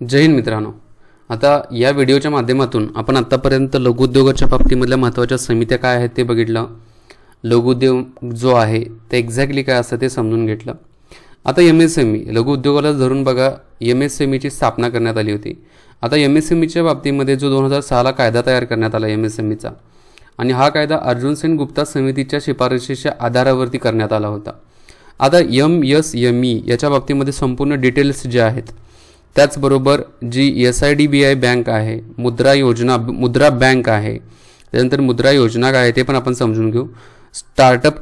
जय हिंद मित्रांनो, आता या व्हिडिओच्या माध्यमातून आपण आतापर्यंत लघु उद्योगाच्या बाबतीमधल्या महत्त्वाच्या समित्या काय आहेत ते बघितलं. लघु उद्योग जो आहे ते एक्झॅक्टली काय असतं ते समजून घेतलं. आता MSME लघु उद्योगाला धरून बघा, MSMEची स्थापना करण्यात आली होती. आता MSMEच्या बाबतीमध्ये जो 2006ला कायदा तयार करण्यात आला MSMEचा, आणि हा कायदा अर्जुन सेन गुप्ता समितीच्या शिफारशीच्या आधारावरती करण्यात आला होता. आता MSME याच्या बाबतीमध्ये संपूर्ण डिटेल्स जे आहेत, त्याचबरोबर जी SIDBI बँक आहे, मुद्रा बँक आहे, त्यानंतर मुद्रा योजना काय आहे ते पण आपण समजून घेऊ. स्टँडअप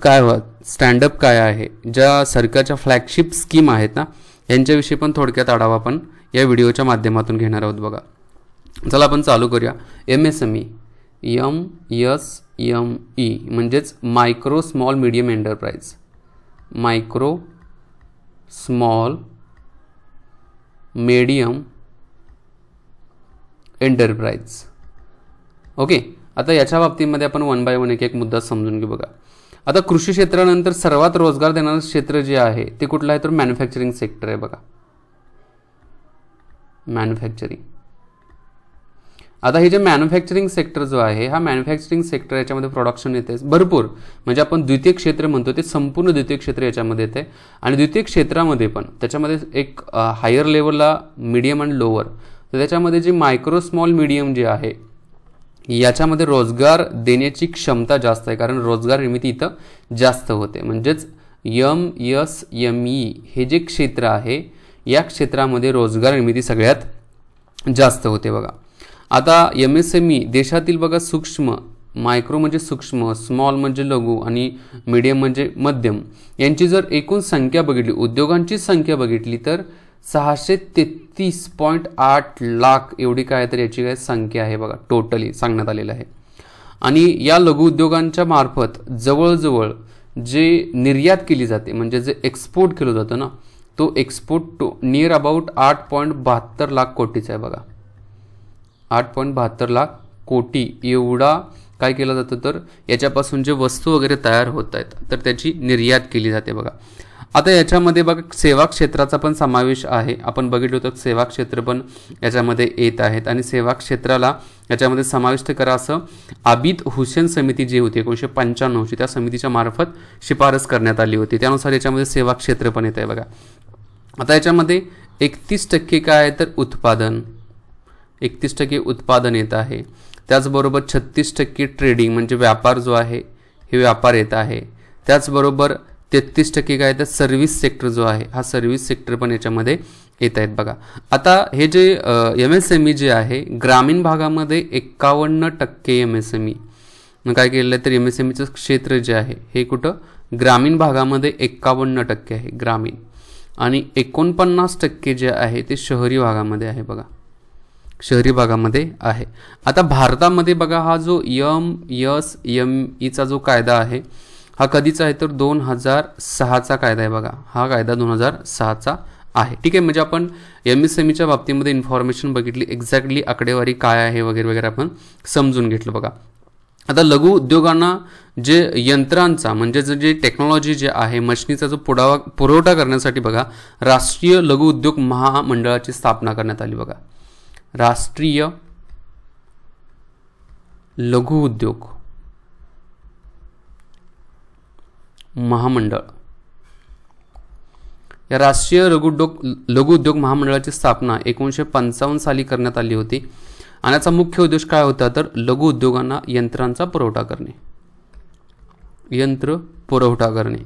काय आहे, ज्या सरकारच्या फ्लॅगशिप स्कीम आहेत ना, यांच्याविषयी पण थोडक्यात आढावा आपण या व्हिडिओच्या माध्यमातून घेणार आहोत. बघा, चला आपण चालू करूया. MSME म्हणजेच micro small medium enterprise. Micro small medium enterprise. Okay, आता याच्या बाबतीमध्ये आपण वन बाय वन एक मुद्दा समजून घेऊ. बघा, आता कृषी क्षेत्रानंतर सर्वात रोजगार देणारं क्षेत्र जे आहे ते कुठलं आहे तर मॅन्युफॅक्चरिंग सेक्टर आहे. बघा, मॅन्युफॅक्चरिंग. आता हे जे मॅन्युफॅक्चरिंग सेक्टर जो आहे, हा मॅन्युफॅक्चरिंग सेक्टर याच्यामध्ये प्रोडक्शन येते भरपूर, म्हणजे आपण द्वितीय क्षेत्र म्हणतो ते संपूर्ण द्वितीय क्षेत्र याच्यामध्ये येते. आणि द्वितीय क्षेत्रामध्ये पण त्याच्यामध्ये एक हायर लेवलला मीडियम आणि लोअर, तर त्याच्यामध्ये जे मायक्रो स्मॉल मीडियम जे आहे याच्यामध्ये रोजगार देण्याची क्षमता जास्त आहे, कारण रोजगार निर्मिती इथं जास्त होते. म्हणजेच MSME हे जे क्षेत्र आहे या क्षेत्रामध्ये रोजगार निर्मिती सगळ्यात जास्त होते. बघा, आता MSME देशातील बघा सूक्ष्म, मायक्रो म्हणजे सूक्ष्म, स्मॉल म्हणजे लघु आणि मीडियम म्हणजे मध्यम, यांची जर एकूण संख्या बघितली, उद्योगांची संख्या बघितली तर 633.8 लाख एवढी काय तर याची काय संख्या आहे. बघा, टोटली सांगण्यात आलेलं आहे. आणि या लघु उद्योगांच्या मार्फत जवळजवळ जे निर्यात केली जाते, म्हणजे जे एक्सपोर्ट केलं जातं ना, तो एक्सपोर्ट नियर अबाउट 8.72 लाख कोटीचा आहे. बघा, 8.72 लाख कोटी एवढा काय केलं जातं तर याच्यापासून जे वस्तू वगैरे तयार होत आहेत तर त्याची निर्यात केली जाते. बघा, आता याच्यामध्ये बघा सेवा क्षेत्राचा पण समावेश आहे. आपण बघितलं होतं सेवा क्षेत्र पण याच्यामध्ये येत आहेत, आणि सेवा क्षेत्राला याच्यामध्ये समाविष्ट करा असं आबिद हुसेन समिती जी होती 1995ची, त्या समितीच्या मार्फत शिफारस करण्यात आली होती. त्यानुसार याच्यामध्ये सेवा क्षेत्र पण येत आहे. बघा, आता याच्यामध्ये 31% काय आहे तर उत्पादन, 31% उत्पादन येत आहे. त्याचबरोबर 36% ट्रेडिंग म्हणजे व्यापार जो आहे हे व्यापार येत आहे. त्याचबरोबर 33% काय तर सर्व्हिस सेक्टर जो आहे हा सर्व्हिस सेक्टर पण याच्यामध्ये येत आहेत. बघा, आता हे जे MSME जे आहे ग्रामीण भागामध्ये 51% MSME काय केलेलं आहे तर MSMEचं क्षेत्र जे आहे हे कुठं ग्रामीण भागामध्ये 51% आहे ग्रामीण, आणि 49% जे आहे ते शहरी भागामध्ये आहे. बघा, शहरी भागामध्ये आहे. आता भारतामध्ये बघा, हा जो MSMEचा जो कायदा आहे हा कधीचा आहे तर 2006चा कायदा आहे. बघा, हा कायदा 2006चा आहे. ठीक आहे, म्हणजे आपण MSMEच्या बाबतीमध्ये इन्फॉर्मेशन बघितली, एक्झॅक्टली आकडेवारी काय आहे वगैरे वगैरे आपण समजून घेतलं. बघा, आता लघु उद्योगांना जे यंत्रांचा म्हणजे जे टेक्नॉलॉजी जे आहे, मशिनीचा जो पुरवठा करण्यासाठी बघा राष्ट्रीय लघु उद्योग महामंडळाची स्थापना करण्यात आली. बघा, राष्ट्रीय लघु उद्योग महामंडळ, या राष्ट्रीय लघु उद्योग महामंडळाची स्थापना 1955 साली करण्यात आली होती. आणि याचा मुख्य उद्देश काय होता तर लघु उद्योगांना यंत्रांचा पुरवठा करणे, यंत्र पुरवठा करणे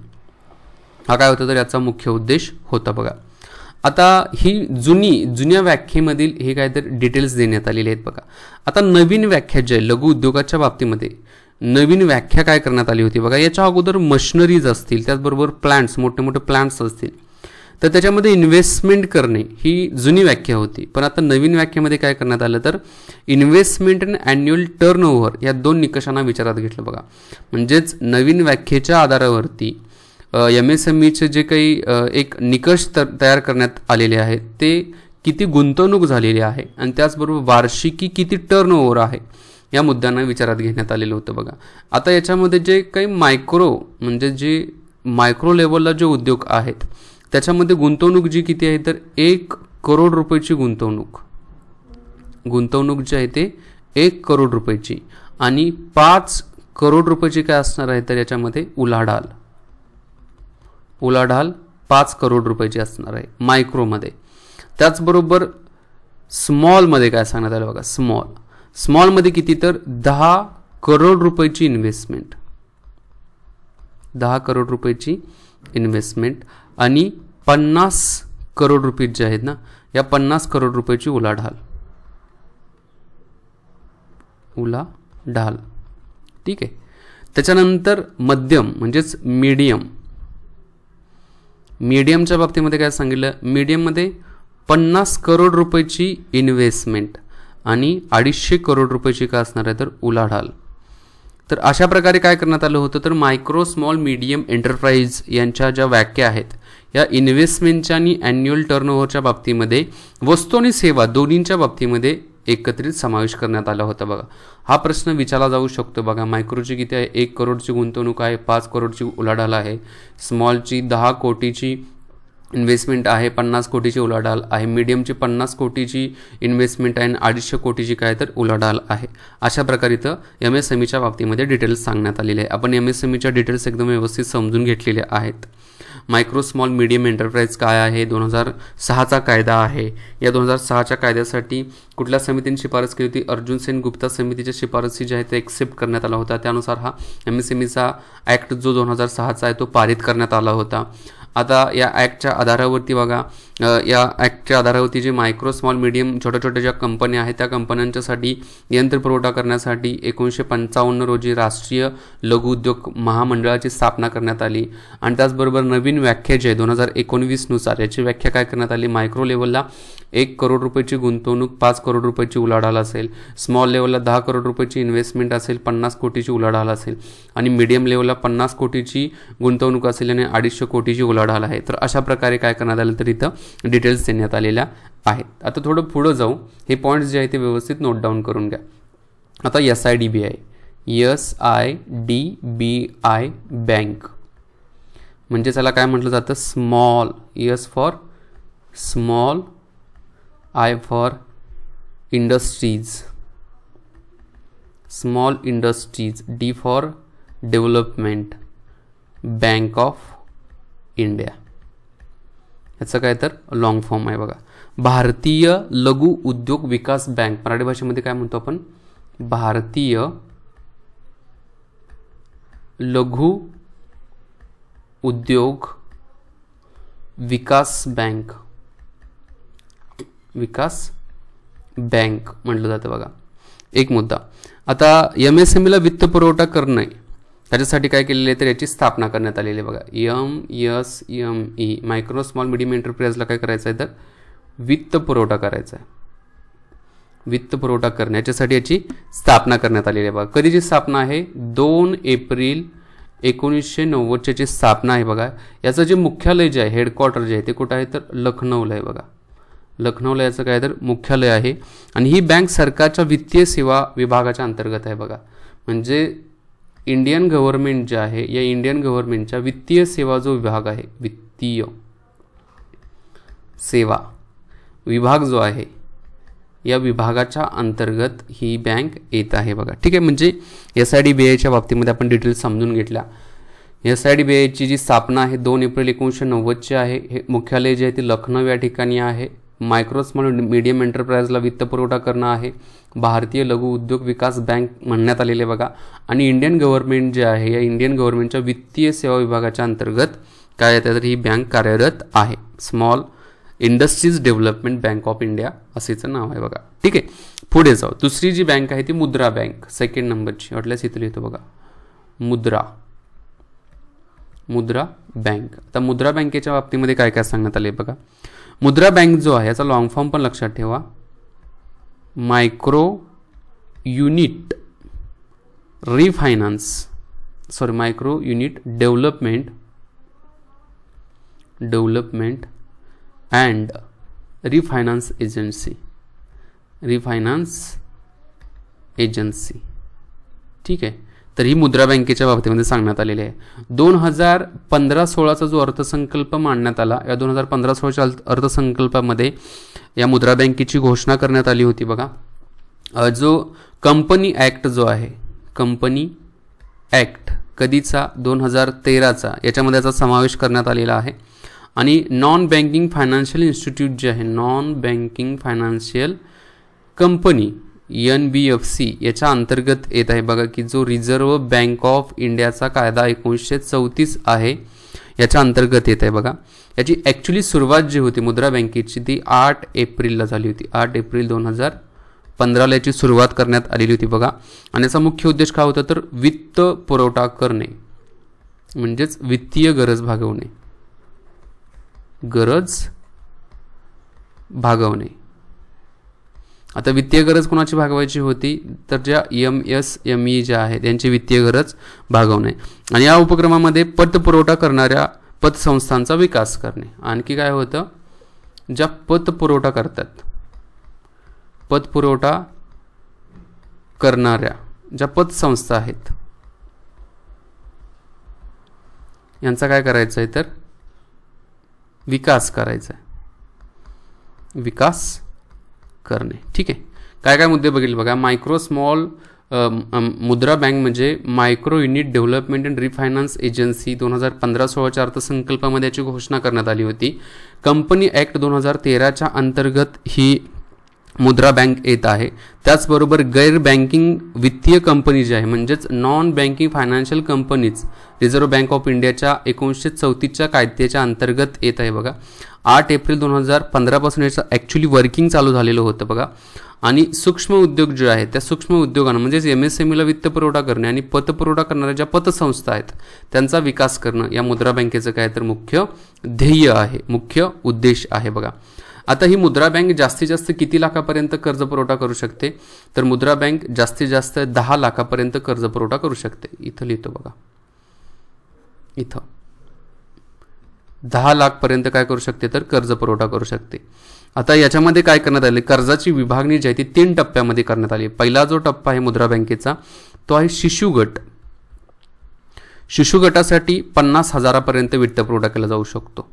हा काय होता तर याचा मुख्य उद्देश होता. बघा, आता ही जुन्या व्याख्येमधील हे काय तर डिटेल्स देण्यात आलेले आहेत. बघा, आता नवीन व्याख्या जी आहे लघु उद्योगाच्या बाबतीमध्ये नवीन व्याख्या काय करण्यात आली होती. बघा, याच्या अगोदर मशिनरीज असतील, त्याचबरोबर प्लांट्स, मोठे मोठे प्लांट्स असतील, तर त्याच्यामध्ये इन्व्हेस्टमेंट करणे ही जुनी व्याख्या होती. पण आता नवीन व्याख्येमध्ये काय करण्यात आलं तर इन्व्हेस्टमेंट आणि ॲन्युअल टर्नओव्हर या दोन निकषांना विचारात घेतलं. बघा, म्हणजेच नवीन व्याख्येच्या आधारावरती MSMEचे जे काही एक निकष तयार करण्यात आलेले आहेत ते किती गुंतवणूक झालेली आहे आणि त्याचबरोबर वार्षिकी किती टर्नओव्हर आहे या मुद्द्यांना विचारात घेण्यात आलेलं होतं. बघा, आता याच्यामध्ये जे काही म्हणजे जे मायक्रो लेवलला जे उद्योग आहेत त्याच्यामध्ये गुंतवणूक जी किती आहे तर 1 करोड रुपयाची गुंतवणूक जी आहे ते 1 करोड रुपयाची आणि 5 करोड रुपयाची काय असणार आहे तर याच्यामध्ये उलाढाल 5 करोड रुपयाची असणार आहे मायक्रोमध्ये. त्याचबरोबर स्मॉलमध्ये काय सांगण्यात आलं बघा, स्मॉलमध्ये किती तर 10 करोड रुपयाची इन्व्हेस्टमेंट 10 करोड रुपयाची इन्व्हेस्टमेंट आणि 50 करोड रुपये जे आहेत ना या 50 करोड रुपयाची उलाढाल. ठीक आहे. त्याच्यानंतर मध्यम म्हणजेच मीडियमच्या बाबतीमध्ये काय सांगितलं, मीडियममध्ये 50 करोड रुपयाची इन्व्हेस्टमेंट आणि 250 करोड रुपयाची काय असणार आहे तर उलाढाल. तर अशा प्रकारे काय करण्यात आलं होतं तर मायक्रो स्मॉल मीडियम एंटरप्राइज यांच्या ज्या व्याख्या आहेत या इन्व्हेस्टमेंटच्या आणि ॲन्युअल टर्नओव्हरच्या बाबतीमध्ये वस्तू आणि सेवा दोन्हींच्या बाबतीमध्ये एकत्रित समावेश करण्यात आला होता. बघा हा प्रश्न विचारला जाऊ शकतो. बघा मायक्रोची किती आहे 1 करोडची गुंतवणूक आहे, 5 करोडची उलाढाल आहे, स्मॉलची 10 कोटीची इन्व्हेस्टमेंट आहे, 50 कोटीची उलाढाल आहे, मीडियमची 50 कोटीची इन्व्हेस्टमेंट आहे आणि 250 कोटीची काय तर उलाढाल आहे. अशा प्रकारे इथं MSMEच्या बाबतीमध्ये डिटेल्स सांगण्यात आलेले आहे. आपण MSMEच्या डिटेल्स एकदम व्यवस्थित समजून घेतलेले आहेत. मायक्रो स्मॉल मीडियम एंटरप्राइज काय आहे, 2006चा कायदा आहे. या 2006च्या कायद्यासाठी कुठल्या समितीने शिफारस केली होती, अर्जुन सेन गुप्ता समितीच्या शिफारसी जे आहे ते एक्सेप्ट करण्यात आला होता. त्यानुसार हा MSMEचा ॲक्ट जो 2006चा आहे तो पारित करण्यात आला होता. आता या ॲक्टच्या आधारावरती बघा या ॲक्टच्या आधारावरती जे मायक्रो स्मॉल मीडियम छोट्या छोट्या ज्या कंपन्या आहेत त्या कंपन्यांच्यासाठी यंत्रपुरवठा करण्यासाठी 1955 रोजी राष्ट्रीय लघु उद्योग महामंडळाची स्थापना करण्यात आली. आणि त्याचबरोबर नवीन व्याख्या जी आहे 2019 नुसार याची व्याख्या काय करण्यात आली, मायक्रो लेवलला 1 करोड रुपयाची गुंतवणूक 5 करोड रुपयाची उलाढाल असेल, स्मॉल लेवलला 10 करोड रुपयाची इन्व्हेस्टमेंट असेल 50 कोटीची उलाढाल असेल आणि मीडियम लेवलला 50 कोटीची गुंतवणूक असेल आणि 250 कोटीची उलाढाल आहे. तर अशा प्रकारे काय करण्यात आलं तर इथं डिटेल्स देण्यात आलेल्या आहेत. आता थोडं पुढं जाऊ, हे पॉईंट्स जे आहे ते व्यवस्थित नोट डाऊन करून घ्या. आता SIDBI बँक म्हणजे त्याला काय म्हटलं जातं, small, S for small, I for industries, small industries, D for development, bank of India. याचं काय तर लॉंग फॉर्म आहे बघा, भारतीय लघु उद्योग विकास बँक. मराठी भाषेमध्ये काय म्हणतो आपण, भारतीय लघु उद्योग विकास बँक म्हटलं जातं बघा. एक मुद्दा, आता MSMEला वित्त पुरवठा करणे त्याच्यासाठी काय केलेलं आहे तर याची स्थापना करण्यात आलेली आहे बघा. MSME मायक्रो स्मॉल मीडियम एंटरप्राइजला काय करायचं आहे तर वित्त पुरवठा करायचा आहे, वित्त पुरवठा करण्यासाठी याची स्थापना करण्यात आलेली आहे बघा. कधीची स्थापना आहे, 2 एप्रिल 1990 ची स्थापना आहे बघा. याचं जे मुख्यालय जे आहे, हेडक्वार्टर जे आहे ते कुठं आहे तर लखनौला आहे बघा. लखनौला याचं काय तर मुख्यालय आहे आणि ही बँक सरकारच्या वित्तीय सेवा विभागाच्या अंतर्गत आहे बघा. म्हणजे इंडियन गव्हर्नमेंट जे आहे या इंडियन गव्हर्नमेंटच्या वित्तीय सेवा जो विभाग आहे, वित्तीय सेवा विभाग जो आहे या विभागाच्या अंतर्गत ही बँक येत आहे बघा. ठीक आहे, म्हणजे SIDBIच्या बाबतीमध्ये आपण डिटेल्स समजून घेतल्या. SIDBIची जी स्थापना आहे 2 एप्रिल 1990 आहे. हे मुख्यालय जे आहे ते लखनौ या ठिकाणी आहे. मायक्रो स्मॉल मीडियम एंटरप्राइजला वित्त पुरवठा करणं आहे, भारतीय लघु उद्योग विकास बँक म्हणण्यात आलेले बघा. आणि इंडियन गव्हर्नमेंट जे आहे या इंडियन गव्हर्नमेंटच्या वित्तीय सेवा विभागाच्या अंतर्गत काय येतं तर ही बँक कार्यरत आहे. Small industries development bank of India असेचं नाव आहे बघा. ठीक आहे, पुढे जाऊ. दुसरी जी बँक आहे ती मुद्रा बँक, 2nd नंबरची. वाटल्यास इथं लिहितो बघा, मुद्रा बँक. आता मुद्रा बँकेच्या बाबतीमध्ये काय काय सांगण्यात आले बघा. मुद्रा बँक जो आहे याचा लॉंग फॉर्म पण लक्षात ठेवा, micro unit development and refinance agency. ठीक आहे, तर ही मुद्रा बँकेच्या बाबतीमध्ये सांगण्यात आलेली आहे. 2015-16चा जो अर्थसंकल्प मांडण्यात आला, या 2015-16च्या अर्थसंकल्पामध्ये या मुद्रा बँकेची घोषणा करण्यात आली होती बघा. जो कंपनी ॲक्ट जो आहे, कंपनी ॲक्ट कधीचा 2013चा, याच्यामध्ये याचा समावेश करण्यात आलेला आहे. आणि नॉन बँकिंग फायनान्शियल इन्स्टिट्यूट जे आहे, non banking financial company NBFC याच्या अंतर्गत येत आहे बघा, की जो रिझर्व्ह बँक ऑफ इंडियाचा कायदा 1934 आहे याच्या अंतर्गत येत आहे बघा. याची ॲक्च्युली सुरुवात जी होती मुद्रा बँकेची ती 8 एप्रिलला झाली होती. 8 एप्रिल 2015ला याची सुरुवात करण्यात आलेली होती बघा. आणि याचा मुख्य उद्देश काय होता तर वित्त पुरवठा करणे, म्हणजेच वित्तीय गरज भागवणे, गरज भागवणे. आता वित्तीय गरज कोणाची भागवायची होती तर ज्या MSME ज्या आहेत त्यांची वित्तीय गरज भागवणे. आणि या उपक्रमामध्ये पतपुरवठा करणाऱ्या पतसंस्थांचा विकास करणे. आणखी काय होतं, ज्या पतपुरवठा करतात, पतपुरवठा करणाऱ्या ज्या पतसंस्था आहेत यांचा काय करायचं आहे तर विकास करायचा आहे, विकास करणे. ठीक आहे. काय काय मुद्दे बघितले बघा. मायक्रो स्मॉल मुद्रा बँक म्हणजे micro unit development and refinance agency 2015-16च्या अर्थसंकल्पामध्ये याची घोषणा करण्यात आली होती. कंपनी ॲक्ट 2013च्या अंतर्गत ही मुद्रा बँक येत आहे. त्याचबरोबर गैर बँकिंग वित्तीय कंपनी जी आहे म्हणजेच non banking financial companies reserve bank of इंडियाच्या 1934च्या कायद्याच्या अंतर्गत येत आहे बघा. 8 एप्रिल 2015 पासून याचं ॲक्च्युली वर्किंग चालू झालेलं होतं बघा. आणि सूक्ष्म उद्योग जे आहेत त्या सूक्ष्म उद्योगांना म्हणजेच MSMEला वित्त पुरवठा करणे आणि पतपुरवठा करणाऱ्या ज्या पतसंस्था आहेत त्यांचा विकास करणं या मुद्रा बँकेचं काय तर मुख्य ध्येय आहे, मुख्य उद्देश आहे बघा. आता ही मुद्रा बँक जास्तीत जास्त किती लाखापर्यंत कर्ज पुरवठा करू शकते तर मुद्रा बँक जास्तीत जास्त 10 लाखापर्यंत कर्ज पुरवठा करू शकते. इथं लिहितो बघा, इथं 10 लाखपर्यंत काय करू शकते तर कर्ज पुरवठा करू शकते. आता याच्यामध्ये काय करण्यात आले, कर्जाची विभागणी जी आहे ती 3 टप्प्यामध्ये करण्यात आली. पहिला जो टप्पा आहे मुद्रा बँकेचा तो आहे शिशु गट. शिशु गटासाठी 50,000पर्यंत वित्त पुरवठा केला जाऊ शकतो,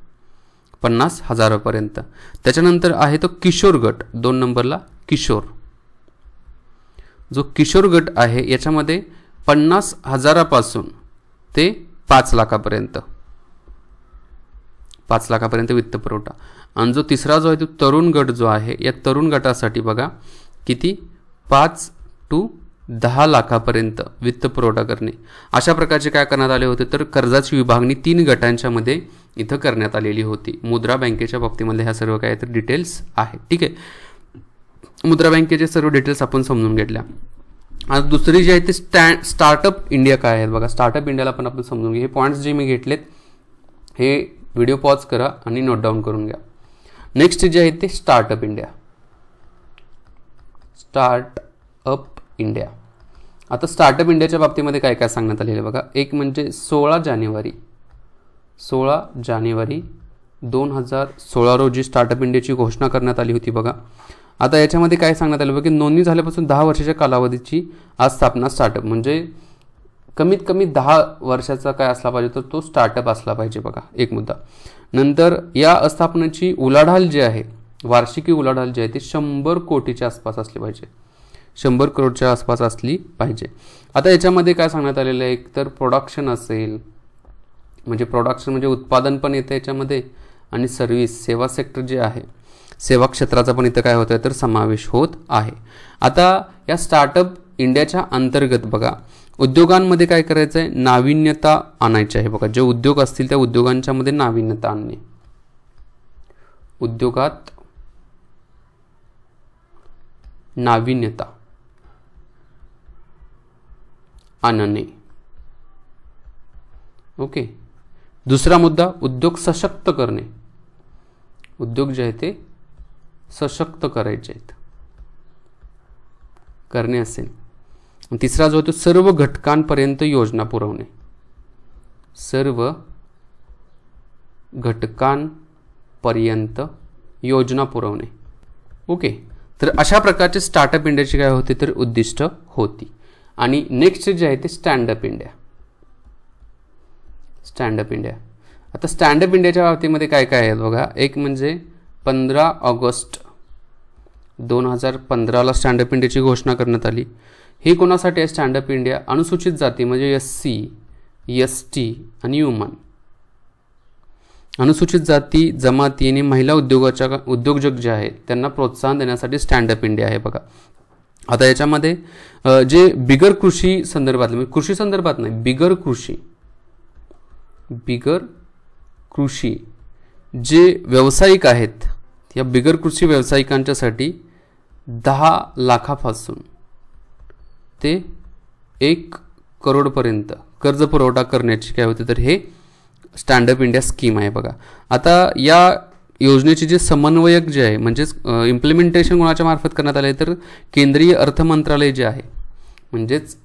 50,000पर्यंत. त्याच्यानंतर आहे तो किशोर गट, 2 नंबरला किशोर. जो किशोर गट आहे याच्यामध्ये 50,000पासून ते 5 लाखापर्यंत, 5 लाखापर्यंत वित्त पुरवठा. आणि जो तिसरा जो आहे तो तरुण गट जो आहे, या तरुण गटासाठी बघा किती 5 to 10 लाखापर्यंत वित्त पुरवठा करणे. अशा प्रकारचे काय करण्यात आले होते तर कर्जाची विभागणी 3 गटांच्या मध्ये इथं करण्यात आलेली होती. मुद्रा बँकेच्या बाबतीमध्ये ह्या सर्व काय तर डिटेल्स आहे. ठीक आहे, मुद्रा बँकेचे सर्व डिटेल्स आपण समजून घेतल्या. आता दुसरी जी आहे ती स्टार्टअप इंडिया काय आहे बघा. स्टार्टअप इंडियाला पण आपण समजून घ्या. हे पॉईंट्स जे मी घेतलेत हे व्हिडिओ पॉज करा आणि नोट डाऊन करून घ्या. नेक्स्ट जे आहे ते स्टार्टअप इंडिया. Startup India. आता स्टार्टअप इंडियाच्या बाबतीमध्ये काय काय सांगण्यात आलेलं आहे बघा. एक म्हणजे 16 जानेवारी 2016 रोजी स्टार्टअप इंडियाची घोषणा करण्यात आली होती बघा. आता याच्यामध्ये काय सांगण्यात आलं बघा की नोंदणी झाल्यापासून 10 वर्षाच्या कालावधीची आज स्थापना स्टार्टअप, म्हणजे कमीत कमी 10 वर्षाचा काय असला पाहिजे तर तो स्टार्टअप असला पाहिजे बघा, एक मुद्दा. नंतर या आस्थापनाची उलाढाल जी आहे, वार्षिकी उलाढाल जी आहे ती 100 कोटीच्या आसपास असली पाहिजे, 100 करोडच्या आसपास असली पाहिजे. आता याच्यामध्ये काय सांगण्यात आलेलं आहे, एक तर प्रोडक्शन असेल, म्हणजे प्रोडक्शन म्हणजे उत्पादन पण येतं याच्यामध्ये, आणि सर्व्हिस सेवा सेक्टर जे आहे सेवा क्षेत्राचा पण इथं काय होतं तर समावेश होत आहे. आता या स्टार्टअप इंडियाच्या अंतर्गत बघा उद्योगांमध्ये काय करायचं आहे, नाविन्यता आणायची आहे बघा. जे उद्योग असतील त्या उद्योगांच्या मध्ये नाविन्यता आणणे, उद्योगात नाविन्यता आणणे. ओके. दुसरा मुद्दा उद्योग सशक्त करणे. उद्योग जे आहे ते सशक्त करायचे आहेत, करणे असेल. तिसरा जो आहे तो सर्व घटकांपर्यंत योजना पुरवणे, सर्व घटकांपर्यंत योजना पुरवणे. ओके. तर अशा प्रकारचे स्टार्टअप इंडियाची काय होते तर उद्दिष्ट होती. आणि नेक्स्ट जे आहे ते स्टँडअप इंडिया. Standup India. आता स्टँडअप इंडियाच्या बाबतीमध्ये काय काय आहे बघा. एक म्हणजे 15 ऑगस्ट 2015ला स्टँडअप इंडियाची घोषणा करण्यात आली. हे कोणासाठी आहे स्टँडअप इंडिया? अनुसूचित जाती म्हणजे SC, ST आणि वुमन. अनुसूचित जाती, जमाती आणि महिला उद्योजक जे आहेत त्यांना प्रोत्साहन देण्यासाठी स्टँडअप इंडिया आहे बघा. आता याच्यामध्ये जे बिगर कृषी संदर्भातले, म्हणजे कृषी संदर्भात नाही, बिगर कृषी जे व्यावसायिक आहेत, या बिगर कृषी व्यावसायिकांच्यासाठी 10 लाखापासून ते 1 करोडपर्यंत कर्ज पुरवठा करण्याची काय होते तर हे स्टँडअप इंडिया स्कीम आहे बघा. आता या योजनेचे जे समन्वयक जे आहे म्हणजेच इम्प्लिमेंटेशन कोणाच्या मार्फत करण्यात आले तर केंद्रीय अर्थ मंत्रालय जे आहे म्हणजेच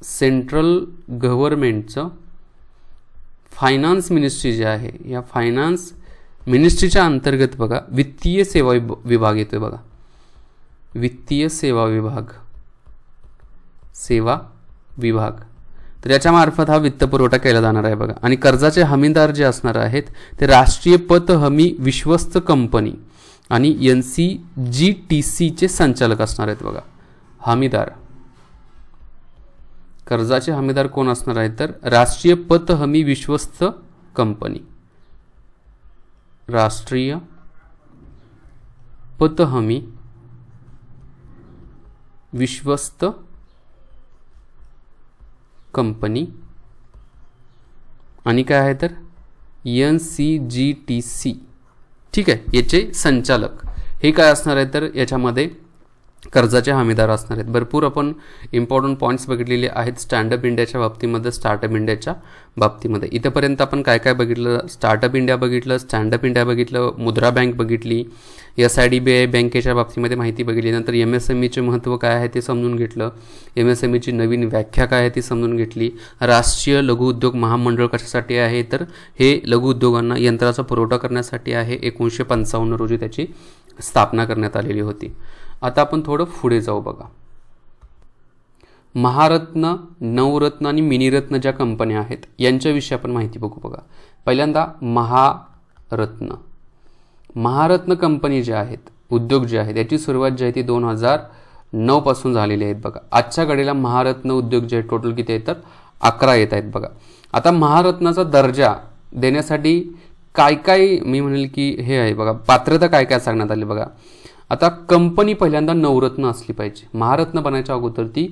सेंट्रल गव्हर्नमेंटचं फायनान्स मिनिस्ट्री जे आहे, या फायनान्स मिनिस्ट्रीच्या अंतर्गत बघा वित्तीय सेवा विभाग येतोय बघा. वित्तीय सेवा विभाग तर याच्यामार्फत हा वित्तपुरवठा केला जाणार आहे बघा. आणि कर्जाचे हमीदार जे असणार आहेत ते राष्ट्रीय पत हमी विश्वस्त कंपनी आणि NCGTCचे संचालक असणार आहेत बघा. हमीदार, कर्जाचे हमीदार कोण असणार आहेत तर राष्ट्रीय पत हमी विश्वस्त कंपनी. राष्ट्रीय पत हमी विश्वस्त कंपनी आणि काय आहे तर NCGTC. ठीक आहे, याचे संचालक हे काय असणार आहे तर याच्यामध्ये कर्जाचे हमीदार असणार आहेत. भरपूर आपण इम्पॉर्टंट पॉईंट्स बघितलेले आहेत स्टँडअप इंडियाच्या बाबतीमध्ये, स्टार्टअप इंडियाच्या बाबतीमध्ये. इथंपर्यंत आपण काय काय बघितलं? स्टार्टअप इंडिया बघितलं, स्टँडअप इंडिया बघितलं, मुद्रा बँक बघितली, SIDBI बँकेच्या बाबतीमध्ये माहिती बघितली. नंतर MSMEचे महत्त्व काय आहे ते समजून घेतलं, MSMEची नवीन व्याख्या काय आहे ती समजून घेतली. राष्ट्रीय लघु उद्योग महामंडळ कशासाठी आहे तर हे लघु उद्योगांना यंत्राचा पुरवठा करण्यासाठी आहे. 1955 रोजी त्याची स्थापना करण्यात आलेली होती. आता आपण थोडं पुढे जाऊ बघा. महारत्न, नवरत्न आणि मिनीरत्न ज्या कंपन्या आहेत यांच्याविषयी आपण माहिती बघू बघा. पहिल्यांदा महारत्न कंपनी ज्या आहेत, उद्योग जे आहेत, याची सुरुवात जी आहे ती 2009 पासून झालेली आहेत बघा. आजच्या घडीला महारत्न उद्योग जे आहेत टोटल किती आहेत तर 11 येत आहेत बघा. आता महारत्नाचा दर्जा देण्यासाठी काय काय मी म्हणेल की हे आहे बघा, पात्रता काय काय सांगण्यात आली बघा. आता कंपनी पहिल्यांदा नवरत्न असली पाहिजे. महारत्न बनायच्या अगोदर ती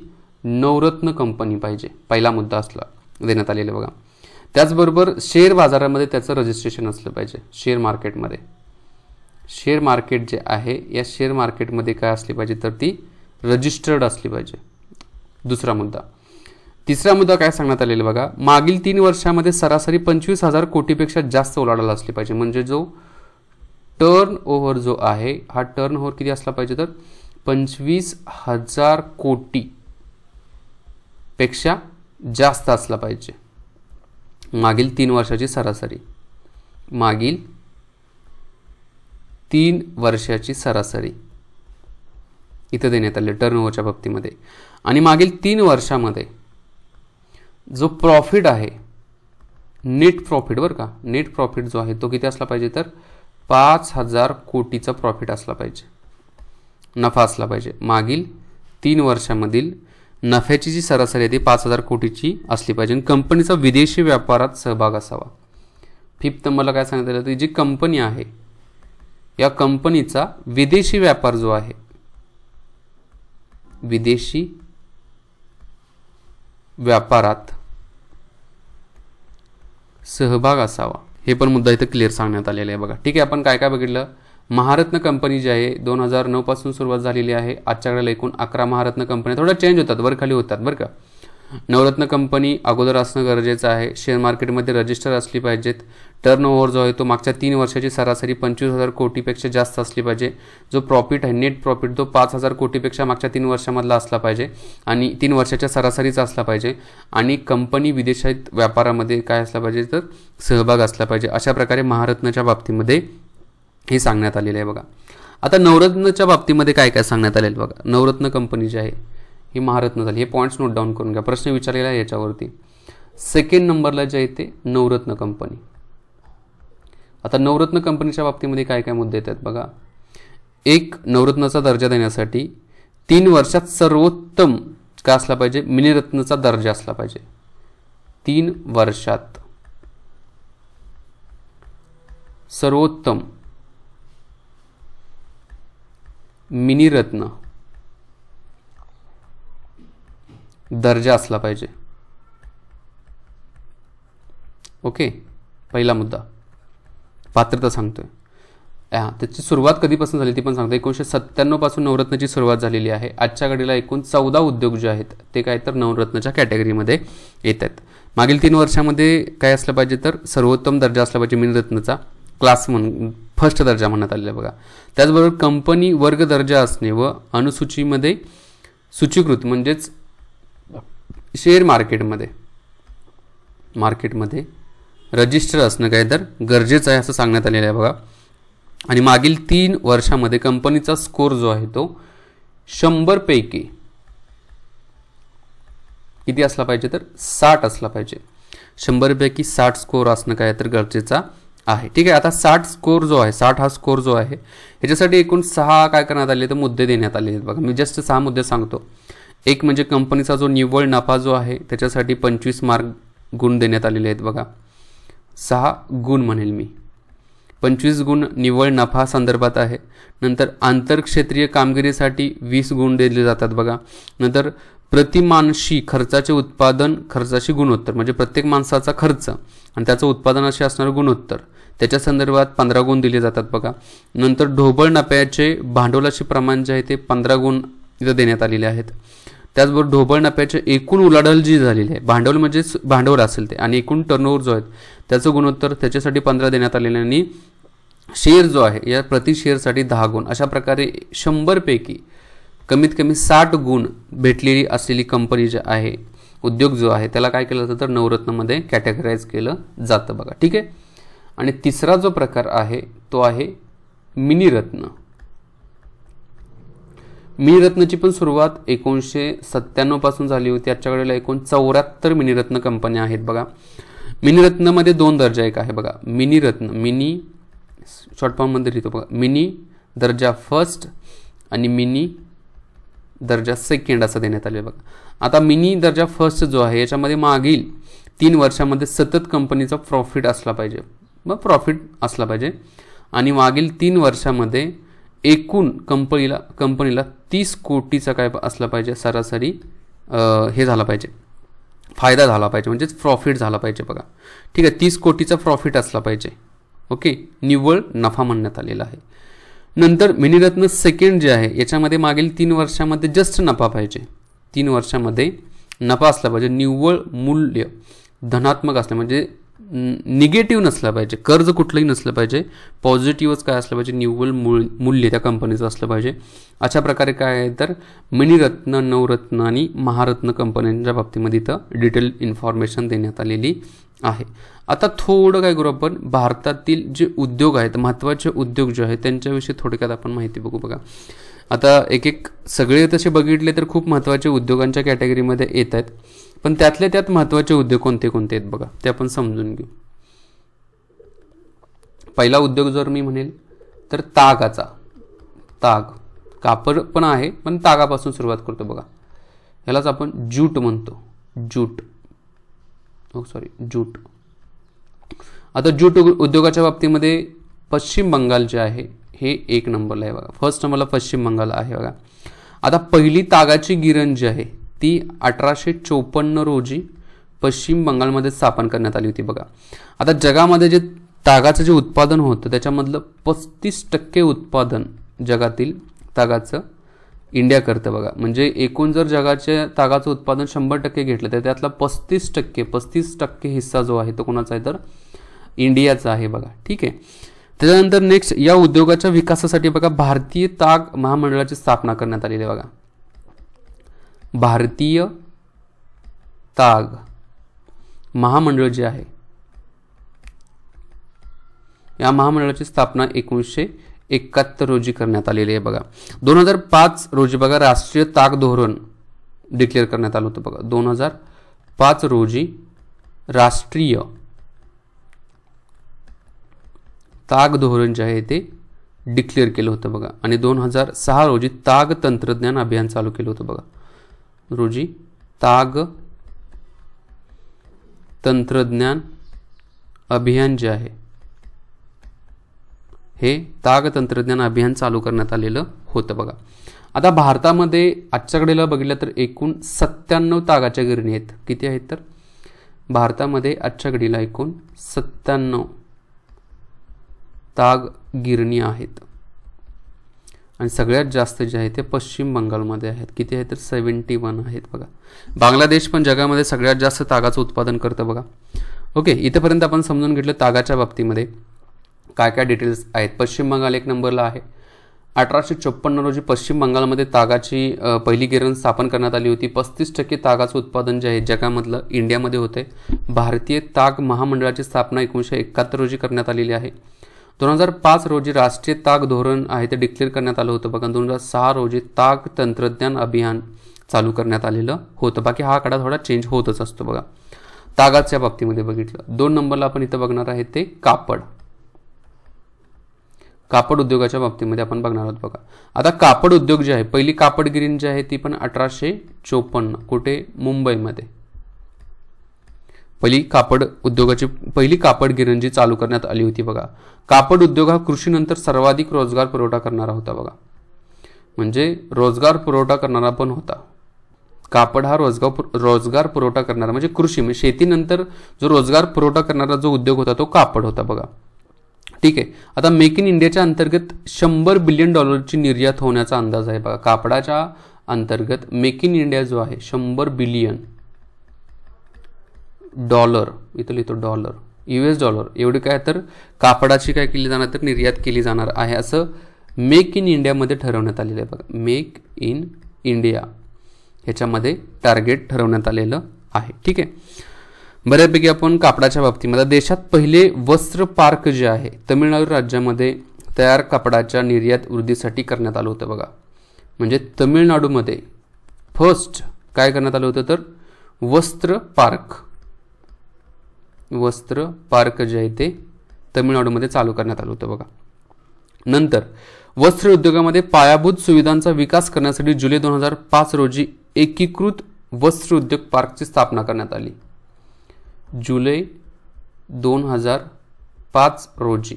नवरत्न कंपनी पाहिजे, पहिला मुद्दा असला देण्यात आलेला बघा. त्याचबरोबर शेअर बाजारामध्ये त्याचं रजिस्ट्रेशन असलं पाहिजे. शेअर मार्केट जे आहे या शेअर मार्केटमध्ये काय असली पाहिजे तर ती रजिस्टर्ड असली पाहिजे. दुसरा मुद्दा. तिसरा मुद्दा काय सांगण्यात आलेला बघा, मागील 3 वर्षामध्ये सरासरी 25,000 कोटीपेक्षा जास्त उलाढाल असली पाहिजे. म्हणजे जो टर्न ओव्हर जो आहे हा टर्न ओव्हर किती असला पाहिजे तर 25,000 कोटीपेक्षा जास्त असला पाहिजे. मागील 3 वर्षाची सरासरी, मागील 3 वर्षाची सरासरी इथं देण्यात आले टर्न ओव्हरच्या बाबतीमध्ये. आणि मागील 3 वर्षामध्ये जो प्रॉफिट आहे, नेट प्रॉफिट बरं का, नेट प्रॉफिट जो आहे तो किती असला पाहिजे तर 5,000 कोटीचा प्रॉफिट असला पाहिजे, नफा असला पाहिजे. मागील 3 वर्षामधील नफ्याची जी सरासरी आहे ती 5,000 कोटीची असली पाहिजे. आणि कंपनीचा विदेशी व्यापारात सहभाग असावा. 5th नंबरला काय सांगितलं तर जी कंपनी आहे या कंपनीचा विदेशी व्यापार जो आहे, विदेशी व्यापारात सहभाग असावा. हे पण मुद्दा इथं क्लिअर सांगण्यात आलेला आहे बघा. ठीक आहे, आपण काय काय बघितलं. महारत्न कंपनी जी आहे 2009 पासून सुरुवात झालेली आहे. आजच्या वेळेला एकूण 11 महारत्न कंपन्या, थोडा चेंज होतात, वर खाली होतात बरं का. नवरत्न कंपनी अगोदर असणं गरजेचं आहे. शेअर मार्केटमध्ये रजिस्टर असली पाहिजेत. टर्न ओव्हर जो आहे तो मागच्या 3 वर्षाची सरासरी 25,000 कोटीपेक्षा जास्त असली पाहिजे. जो प्रॉफिट आहे, नेट प्रॉफिट, तो 5,000 कोटीपेक्षा मागच्या 3 वर्षामधला असला पाहिजे आणि 3 वर्षाच्या सरासरीचा असला पाहिजे. आणि कंपनी विदेशात व्यापारामध्ये काय असला पाहिजे तर सहभाग असला पाहिजे. अशा प्रकारे महारत्नच्या बाबतीमध्ये हे सांगण्यात आलेलं आहे बघा. आता नवरत्नच्या बाबतीमध्ये काय काय सांगण्यात आलेलं बघा. नवरत्न कंपनी जी आहे ही महारत्न झाली. हे पॉईंट्स नोट डाऊन करून घ्या, प्रश्न विचारलेला आहे याच्यावरती. सेकंड नंबरला जे येते नवरत्न कंपनी. आता नवरत्न कंपनीच्या बाबतीमध्ये काय काय मुद्दे येतात बघा. एक, नवरत्नाचा दर्जा देण्यासाठी 3 वर्षात सर्वोत्तम काय असला पाहिजे, मिनिरत्नचा दर्जा असला पाहिजे. 3 वर्षात सर्वोत्तम मिनिरत्न दर्जा असला पाहिजे. ओके, पहिला मुद्दा पात्रता सांगतोय. त्याची सुरुवात कधीपासून झाली ती पण सांगतो. 1997 पासून नवरत्नाची सुरुवात झालेली आहे. आजच्या घडीला एकूण 14 उद्योग जे आहेत ते काय तर नवरत्नाच्या कॅटेगरीमध्ये येतात. मागील 3 वर्षामध्ये काय असलं पाहिजे तर सर्वोत्तम दर्जा असला पाहिजे मिनिरत्नचा, क्लास फर्स्ट दर्जा म्हणण्यात आलेला बघा. त्याचबरोबर कंपनी वर्ग दर्जा असणे व अनुसूचीमध्ये सूचीकृत म्हणजेच शेअर मार्केटमध्ये रजिस्टर असणं काय तर गरजेचं आहे असं सांगण्यात आलेलं आहे बघा. आणि मागील 3 वर्षामध्ये कंपनीचा स्कोर जो आहे तो 100 पैकी किती असला पाहिजे तर 60 असला पाहिजे. 100 पैकी 60 स्कोर असणं काय तर गरजेचा आहे. ठीक आहे, आता 60 स्कोर जो आहे, 60 हा स्कोर जो आहे ह्याच्यासाठी एकूण 6 काय करण्यात आले तर मुद्दे देण्यात आले आहेत बघा. मी जस्ट 6 मुद्दे सांगतो. एक म्हणजे कंपनीचा जो निव्वळ नफा जो आहे त्याच्यासाठी 25 मार्क गुण देण्यात आलेले आहेत बघा. 6 गुण म्हणेल मी. 25 गुण निव्वळ नफा संदर्भात आहे. नंतर आंतरक्षेत्रीय कामगिरीसाठी 20 गुण दिले जातात बघा. नंतर प्रतिमानशी खर्चाचे उत्पादन, खर्चाची गुणोत्तर म्हणजे प्रत्येक माणसाचा खर्च आणि त्याचं उत्पादनाशी असणारं गुणोत्तर त्याच्या संदर्भात 15 गुण दिले जातात बघा. नंतर ढोबळ नफ्याचे भांडवलाचे प्रमाण जे आहे ते 15 गुण इथं देण्यात आलेले आहेत. त्याचबरोबर ढोबळ नफ्याचे एकूण उलाढाल जी झालेली आहे, भांडवल म्हणजे भांडवल असेल ते, आणि एकूण टर्नओव्हर जो आहे त्याचं गुणोत्तर त्याच्यासाठी 15 देण्यात आलेले. आणि शेअर जो आहे या प्रति शेअरसाठी 10 गुण. अशा प्रकारे 100 पैकी कमीत कमी 60 गुण भेटलेली असलेली कंपनी जी आहे, उद्योग जो आहे त्याला काय केलं जातं तर नवरत्नमध्ये कॅटेगराईज केलं जातं बघा. ठीक आहे. आणि तिसरा जो प्रकार आहे तो आहे मिनिरत्न. मिनिरत्नची पण सुरुवात 1997 पासून झाली होती. आजच्या वेळेला एकूण 74 मिनिरत्न कंपन्या आहेत बघा. मिनिरत्नमध्ये 2 दर्जा एक आहे बघा. मिनिरत्न, मिनी शॉर्ट फॉर्ममध्ये लिहितो बघा, मिनी दर्जा फर्स्ट आणि मिनी दर्जा सेकंड असं देण्यात आले बघा. आता मिनी दर्जा फर्स्ट जो आहे याच्यामध्ये मागील 3 वर्षामध्ये सतत कंपनीचा प्रॉफिट असला पाहिजे, आणि मागील 3 वर्षामध्ये एकूण कंपनीला 30 कोटीचा काय असला पाहिजे सरासरी हे झाला पाहिजे, फायदा झाला पाहिजे, म्हणजेच प्रॉफिट झाला पाहिजे बघा. ठीक आहे, 30 कोटीचा प्रॉफिट असला पाहिजे. ओके, निव्वळ नफा म्हणण्यात आलेला आहे. नंतर मिनिरत्न सेकंड जे आहे याच्यामध्ये मागील 3 वर्षामध्ये जस्ट नफा पाहिजे. 3 वर्षामध्ये नफा असला पाहिजे, निव्वळ मूल्य धनात्मक असलं म्हणजे निगेटिव्ह नसलं पाहिजे, कर्ज कुठलंही नसलं पाहिजे, पॉझिटिव्हच काय असलं पाहिजे, निव्वळ मूल्य त्या कंपनीचं असलं पाहिजे. अशा प्रकारे काय आहे तर मिनिरत्न, नवरत्न आणि महारत्न कंपन्यांच्या बाबतीमध्ये इथं डिटेल इन्फॉर्मेशन देण्यात आलेली आहे. आता थोडं काय करू आपण, भारतातील जे उद्योग आहेत, महत्त्वाचे उद्योग जे आहेत त्यांच्याविषयी थोडक्यात आपण माहिती बघू बघा. आता एक सगळे तसे बघितले तर खूप महत्त्वाचे उद्योगांच्या कॅटेगरीमध्ये येत आहेत, पण त्यातल्या त्यात महत्त्वाचे उद्योग कोणते कोणते आहेत बघा ते आपण समजून घेऊ. पहिला उद्योग जर मी म्हणेल तर तागाचा. ताग, कापड पण आहे पण तागापासून सुरुवात करतो बघा. यालाच आपण ज्यूट म्हणतो, ज्यूट. आता ज्यूट उद्योगाच्या बाबतीमध्ये पश्चिम बंगाल जे आहे हे 1 नंबरला आहे बघा. फर्स्ट नंबरला पश्चिम बंगाल आहे बघा. आता पहिली तागाची गिरण जी आहे ती 1854 रोजी पश्चिम बंगालमध्ये स्थापन करण्यात आली होती बघा. आता जगामध्ये जे तागाचं जे उत्पादन होतं त्याच्यामधलं 35% उत्पादन जगातील तागाचं इंडिया करतं बघा. म्हणजे एकूण जर जगाच्या तागाचं उत्पादन 100% घेतलं तर त्यातला 35% हिस्सा जो आहे तो कोणाचा आहे तर इंडियाचा आहे बघा. ठीक आहे. त्याच्यानंतर नेक्स्ट, या उद्योगाच्या विकासासाठी बघा भारतीय ताग महामंडळाची स्थापना करण्यात आलेली आहे बघा. भारतीय ताग महामंडळ जे आहे या महामंडळाची स्थापना 1971 रोजी करण्यात आलेली आहे बघा. 2005 रोजी बघा राष्ट्रीय ताग धोरण डिक्लेअर करण्यात आलं होतं बघा. 2005 रोजी राष्ट्रीय ताग धोरण जे आहे ते डिक्लेअर केलं होतं बघा. आणि 2006 रोजी ताग तंत्रज्ञान अभियान चालू केलं होतं बघा. रोजी ताग तंत्रज्ञान अभियान जे आहे हे ताग तंत्रज्ञान अभियान चालू करण्यात आलेलं होतं बघा. आता भारतामध्ये आजच्या घडीला बघितलं तर एकूण 97 तागाच्या गिरणी आहेत. किती आहेत तर भारतामध्ये आजच्या घडीला एकूण 97 ताग गिरणी आहेत. आणि सगळ्यात जास्त जे आहे ते पश्चिम बंगालमध्ये आहेत. किती आहेत तर 71 आहेत बघा. बांगलादेश पण जगामध्ये सगळ्यात जास्त तागाचं उत्पादन करतं बघा. ओके, इथेपर्यंत आपण समजून घेतलं तागाच्या बाबतीमध्ये काय काय डिटेल्स आहेत. पश्चिम बंगाल 1 नंबरला आहे. 1854 रोजी पश्चिम बंगालमध्ये तागाची पहिली गिरण स्थापन करण्यात आली होती. 35% तागाचं उत्पादन जे आहे जगामधलं इंडियामध्ये होते. भारतीय ताग महामंडळाची स्थापना 1971 रोजी करण्यात आलेली आहे. 2005 रोजी राष्ट्रीय ताग धोरण आहे ते डिक्लेअर करण्यात आलं होतं बघा. 2006 रोजी ताग तंत्रज्ञान अभियान चालू करण्यात आलेलं होतं. बाकी हा आकडा थोडा चेंज होतच असतो बघा. तागाच्या बाबतीमध्ये बघितलं. 2 नंबरला आपण इथं बघणार आहे ते कापड उद्योगाच्या बाबतीमध्ये आपण बघणार आहोत बघा. आता कापड उद्योग जे आहे पहिली कापड गिरण जी आहे ती पण 1854 कुठे मुंबईमध्ये पहिली कापड उद्योगाची पहिली कापड गिरण जी चालू करण्यात आली होती बघा. कापड उद्योग हा कृषीनंतर सर्वाधिक रोजगार पुरवठा करणारा होता बघा. म्हणजे रोजगार पुरवठा करणारा पण होता. कापड हा रोजगार पुरवठा करणारा म्हणजे कृषी म्हणजे शेतीनंतर जो रोजगार पुरवठा करणारा जो उद्योग होता तो कापड होता बघा. ठीक आहे. आता मेक इन इंडियाच्या अंतर्गत $100 बिलियन निर्यात होण्याचा अंदाज आहे बघा. कापडाच्या अंतर्गत मेक इन इंडिया जो आहे $100 बिलियन इथं लिहितो डॉलर US डॉलर एवढी काय तर कापडाची काय केली जाणार तर निर्यात केली जाणार आहे असं मेक इन इंडियामध्ये ठरवण्यात आलेलं आहे बघा. मेक इन इंडिया ह्याच्यामध्ये टार्गेट ठरवण्यात आलेलं आहे. ठीक आहे. बऱ्यापैकी आपण कापडाच्या बाबतीमध्ये देशात पहिले वस्त्र पार्क जे आहे तमिळनाडू राज्यामध्ये तयार कापडाच्या निर्यात वृद्धीसाठी करण्यात आलं होतं बघा. म्हणजे तमिळनाडूमध्ये फर्स्ट काय करण्यात आलं होतं तर वस्त्र पार्क जे आहे ते तमिळनाडूमध्ये चालू करण्यात आलं होतं बघा. नंतर वस्त्र उद्योगामध्ये पायाभूत सुविधांचा विकास करण्यासाठी जुलै 2005 रोजी एकीकृत वस्त्र उद्योग पार्कची स्थापना करण्यात आली. जुलै 2005 रोजी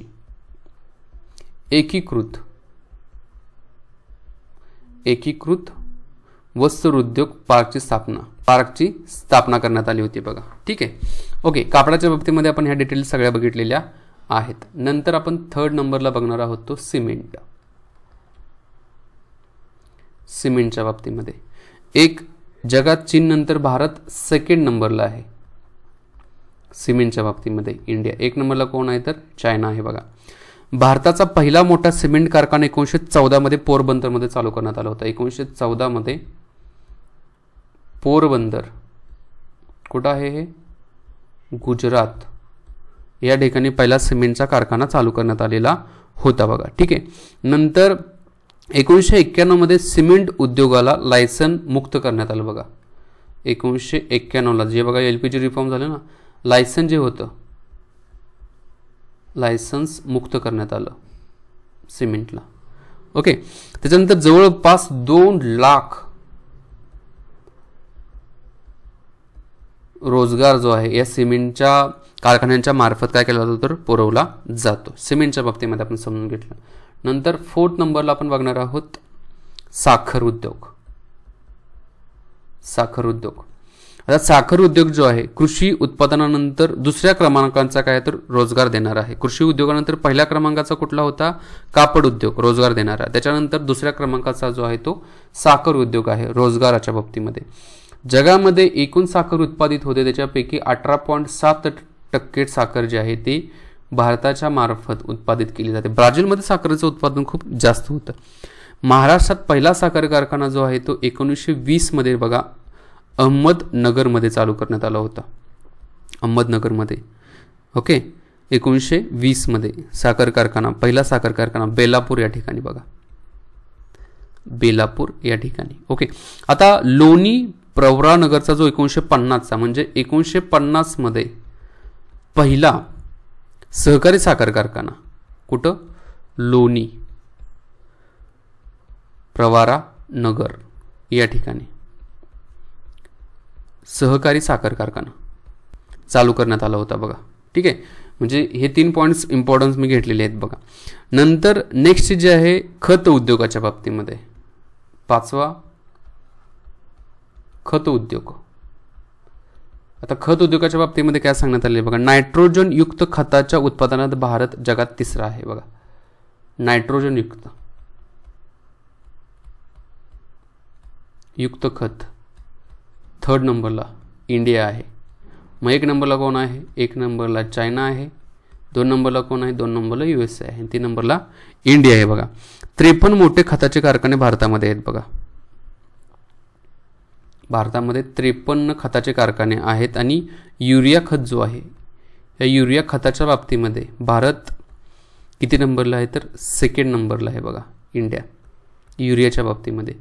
एकीकृत वस्त्र उद्योग पार्कची स्थापना करण्यात आली होती बघा. ठीक आहे. ओके, कापडाच्या बाबतीमध्ये आपण ह्या डिटेल्स सगळ्या बघितलेल्या आहेत. नंतर आपण 3rd नंबरला बघणार आहोत तो सिमेंटच्या बाबतीमध्ये जगात चीन नंतर भारत 2nd नंबरला आहे. सिमेंटच्या बाबतीमध्ये इंडिया 1 नंबरला कोण आहे तर चायना आहे बघा. भारताचा पहिला मोठा सिमेंट कारखाना 1914 मध्ये पोरबंदरमध्ये चालू करण्यात आला होता. 1914 मध्ये पोरबंदर कुठं आहे हे गुजरात या ठिकाणी पहिला सिमेंटचा कारखाना चालू करण्यात आलेला होता बघा. ठीक आहे. नंतर 1991 मध्ये सिमेंट उद्योगाला लायसन मुक्त करण्यात आलं बघा. 1991ला जे बघा LPG रिफॉर्म झालं ना लायसन जे होतं लायसन्स मुक्त करण्यात आलं सिमेंटला. ओके. त्याच्यानंतर जवळपास 2 लाख रोजगार जो आहे या सिमेंटच्या कारखान्यांच्या मार्फत काय केला जातो तर पुरवला जातो. सिमेंटच्या बाबतीमध्ये आपण समजून घेतलं. नंतर 4th नंबरला आपण बघणार आहोत साखर उद्योग. आता साखर उद्योग जो आहे कृषी उत्पादनानंतर दुसऱ्या क्रमांकाचा काय तर रोजगार देणार आहे. कृषी उद्योगानंतर पहिल्या क्रमांकाचा कुठला होता कापड उद्योग रोजगार देणारा. त्याच्यानंतर दुसऱ्या क्रमांकाचा जो आहे तो साखर उद्योग आहे रोजगाराच्या बाबतीमध्ये. जगामध्ये एकूण साखर उत्पादित होते त्याच्यापैकी 18.7% साखर जी आहे ती भारताच्या मार्फत उत्पादित केली जाते. ब्राझीलमध्ये साखरेचं उत्पादन खूप जास्त होतं. महाराष्ट्रात पहिला साखर कारखाना जो आहे तो 1920 मध्ये बघा अहमदनगरमध्ये चालू करण्यात आला होता. अहमदनगरमध्ये. ओके. 1920 मध्ये पहिला साखर कारखाना बेलापूर या ठिकाणी बघा. ओके. आता लोणी प्रवरानगरचा जो 1950चा म्हणजे 1950 मध्ये पहिला सहकारी साखर कारखाना कुठं, लोणी, प्रवरा नगर या ठिकाणी सहकारी साखर कारखाना चालू करण्यात आला होता बघा. ठीक आहे, म्हणजे हे 3 पॉईंट्स इम्पॉर्टन्स मी घेतलेले आहेत बघा. नंतर नेक्स्ट जे आहे खत उद्योगाच्या बाबतीमध्ये, 5वा खत उद्योग. आता खत उद्योगाच्या बाबतीमध्ये काय सांगण्यात आले बघा, नायट्रोजन युक्त खताच्या उत्पादनात भारत जगात 3रा आहे बघा. नायट्रोजन युक्त खत 3rd नंबरला इंडिया आहे. मग 1 नंबरला कोण आहे, 1 नंबरला चायना आहे, 2 नंबरला कोण आहे, 2 नंबरला USA आहे, 3 नंबरला इंडिया आहे बघा. 53 मोठे खताचे कारखाने भारतामध्ये आहेत बघा. भारतामध्ये 53 खताचे कारखाने आहेत आणि युरिया खत जो आहे या युरिया खताच्या बाबतीमध्ये भारत किती नंबरला आहे तर 2nd नंबरला आहे बघा इंडिया युरियाच्या बाबतीमध्ये.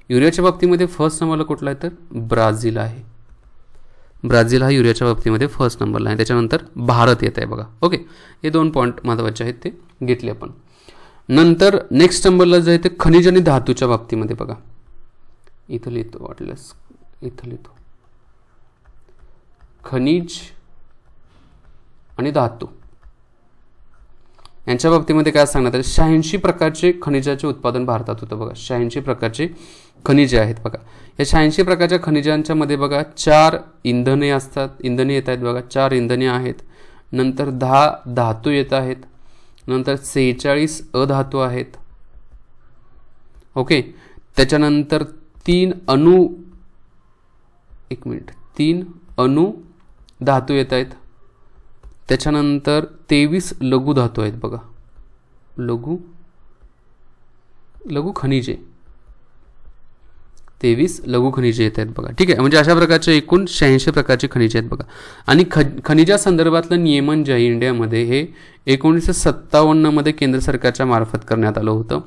युरियाच्या बाबतीमध्ये 1st नंबरला कुठला आहे तर ब्राझील आहे. ब्राझील हा युरियाच्या बाबतीमध्ये 1st नंबरला आहे. त्याच्यानंतर भारत येत आहे बघा. ओके, हे 2 पॉईंट महत्त्वाचे आहेत ते घेतले आपण. नंतर नेक्स्ट नंबरला जे आहे ते खनिज आणि धातूच्या बाबतीमध्ये बघा. इथं लिहितो वाटल्यास, इथं लिहितो खनिज आणि धातू यांच्या बाबतीमध्ये काय सांगण्यात आलं, 86 प्रकारचे खनिजाचे उत्पादन भारतात होतं बघा. 86 प्रकारचे खनिजे आहेत बघा. या 86 प्रकारच्या खनिजांच्या मध्ये बघा 4 इंधने असतात, इंधने येत आहेत बघा, 4 इंधने आहेत. नंतर 10 धातू येत आहेत. नंतर 46 अधातू आहेत. ओके, त्याच्यानंतर 3 अणु धातू येत आहेत. त्याच्यानंतर 23 लघु धातू आहेत बघा. लघु खनिजे 23 लघु खनिजे येत आहेत बघा. ठीक आहे, म्हणजे अशा प्रकारचे एकूण 86 प्रकारचे खनिजे आहेत बघा. आणि खनिजा संदर्भातलं नियमन जे आहे इंडियामध्ये हे 1957 मध्ये केंद्र सरकारच्या मार्फत करण्यात आलं होतं.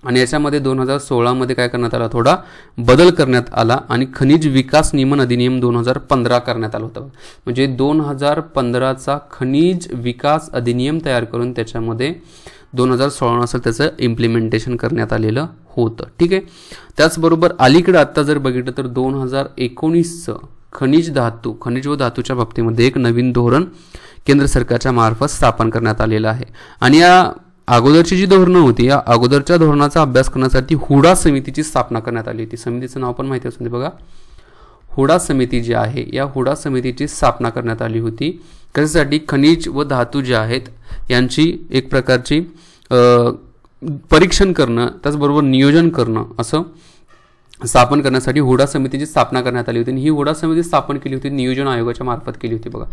आणि याच्यामध्ये 2016 मध्ये काय करण्यात आला, थोडा बदल करण्यात आला आणि खनिज विकास नियमन अधिनियम 2015 करण्यात आला होता. म्हणजे 2015चा खनिज विकास अधिनियम तयार करून त्याच्यामध्ये 2016 नंतर त्याचं इम्प्लिमेंटेशन करण्यात आलेलं होतं. ठीक आहे, त्याचबरोबर अलीकडे आत्ता जर बघितलं तर 2019चं खनिज व धातूच्या बाबतीमध्ये एक नवीन धोरण केंद्र सरकारच्या मार्फत स्थापन करण्यात आलेलं आहे. आणि या अगोदरची जी धोरणं होती या अगोदरच्या धोरणाचा अभ्यास करण्यासाठी हुडा समितीची स्थापना करण्यात आली होती. समितीचं नाव पण माहिती असून दे बघा. हुडा समिती जी आहे या हुडा समितीची स्थापना करण्यात आली होती. कशासाठी, खनिज व धातू जे आहेत यांची एक प्रकारची परीक्षण करणं त्याचबरोबर नियोजन करणं असं स्थापन करण्यासाठी हुडा समितीची स्थापना करण्यात आली होती. ही हुडा समिती स्थापन केली होती नियोजन आयोगाच्या मार्फत केली होती बघा.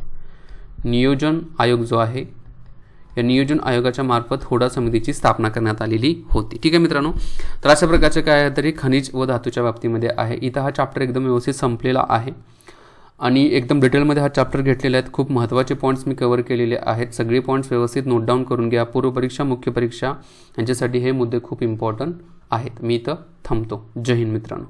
नियोजन आयोग जो आहे या नियोजन आयोगाच्या मार्फत हुडा समितीची स्थापना करण्यात आलेली होती. ठीक आहे मित्रांनो, तर अशा प्रकारचे काय आहे तरी खनिज व धातूच्या बाबतीमध्ये आहे. इथं हा चॅप्टर एकदम व्यवस्थित संपलेला आहे आणि एकदम डिटेलमध्ये हा चॅप्टर घेतलेला आहे. खूप महत्त्वाचे पॉईंट्स मी कव्हर केलेले आहेत. सगळे पॉईंट्स व्यवस्थित नोट डाऊन करून घ्या. पूर्व परीक्षा, मुख्य परीक्षा यांच्यासाठी हे मुद्दे खूप इम्पॉर्टंट आहेत. मी इथं थांबतो. जय हिंद मित्रांनो.